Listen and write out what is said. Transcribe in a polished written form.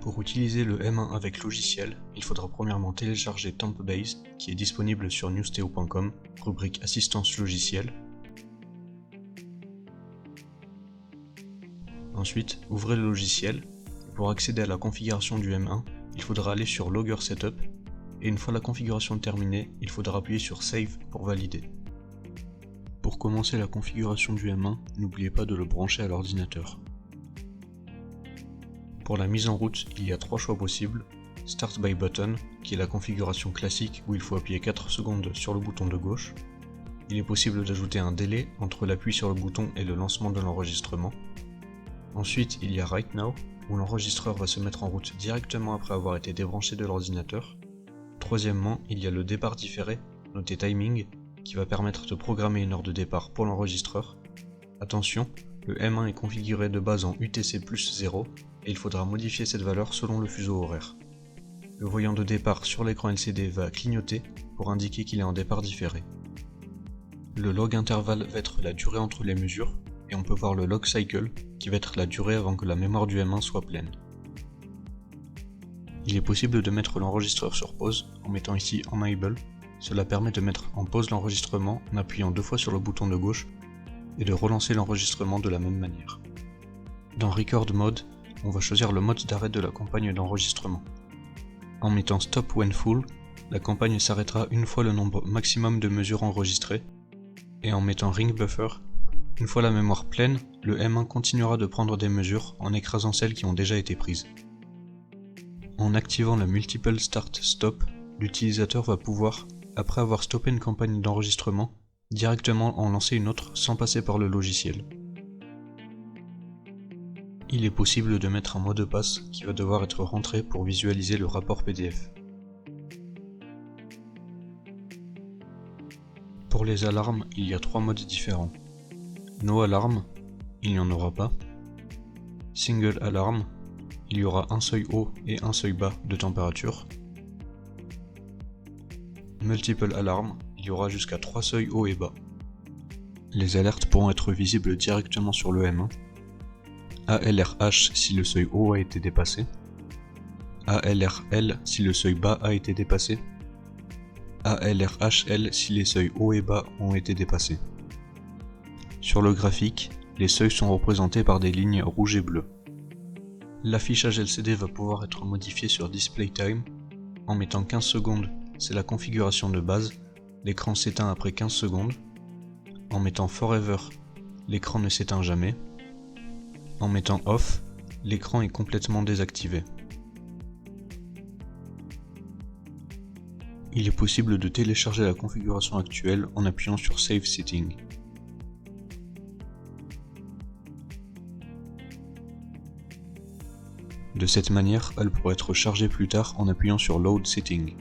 Pour utiliser le M1 avec logiciel, il faudra premièrement télécharger TempBase qui est disponible sur newsteo.com, rubrique assistance logicielle. Ensuite, ouvrez le logiciel. Pour accéder à la configuration du M1, il faudra aller sur Logger Setup et une fois la configuration terminée, il faudra appuyer sur Save pour valider. Pour commencer la configuration du M1, n'oubliez pas de le brancher à l'ordinateur. Pour la mise en route, il y a 3 choix possibles. Start by Button, qui est la configuration classique où il faut appuyer 4 secondes sur le bouton de gauche. Il est possible d'ajouter un délai entre l'appui sur le bouton et le lancement de l'enregistrement. Ensuite, il y a Right Now, où l'enregistreur va se mettre en route directement après avoir été débranché de l'ordinateur. Troisièmement, il y a le départ différé, noté Timing, qui va permettre de programmer une heure de départ pour l'enregistreur. Attention, le M1 est configuré de base en UTC plus 0, et il faudra modifier cette valeur selon le fuseau horaire. Le voyant de départ sur l'écran LCD va clignoter pour indiquer qu'il est en départ différé. Le log intervalle va être la durée entre les mesures, et on peut voir le log cycle, qui va être la durée avant que la mémoire du M1 soit pleine. Il est possible de mettre l'enregistreur sur pause en mettant ici Enable. Cela permet de mettre en pause l'enregistrement en appuyant 2 fois sur le bouton de gauche et de relancer l'enregistrement de la même manière. Dans Record Mode, on va choisir le mode d'arrêt de la campagne d'enregistrement. En mettant Stop When Full, la campagne s'arrêtera une fois le nombre maximum de mesures enregistrées, et en mettant Ring Buffer, une fois la mémoire pleine, le M1 continuera de prendre des mesures en écrasant celles qui ont déjà été prises. En activant le Multiple Start Stop, l'utilisateur va pouvoir, après avoir stoppé une campagne d'enregistrement, directement en lancer une autre sans passer par le logiciel. Il est possible de mettre un mot de passe qui va devoir être rentré pour visualiser le rapport PDF. Pour les alarmes, il y a 3 modes différents. No Alarm, il n'y en aura pas. Single Alarm, il y aura un seuil haut et un seuil bas de température. Multiple Alarm, il y aura jusqu'à 3 seuils hauts et bas. Les alertes pourront être visibles directement sur le M1. ALRH si le seuil haut a été dépassé. ALRL si le seuil bas a été dépassé. ALRHL si les seuils hauts et bas ont été dépassés. Sur le graphique, les seuils sont représentés par des lignes rouges et bleues. L'affichage LCD va pouvoir être modifié sur Display Time. En mettant 15 secondes, c'est la configuration de base, l'écran s'éteint après 15 secondes. En mettant Forever, l'écran ne s'éteint jamais. En mettant Off, l'écran est complètement désactivé. Il est possible de télécharger la configuration actuelle en appuyant sur Save Setting. De cette manière, elle pourra être chargée plus tard en appuyant sur Load Setting.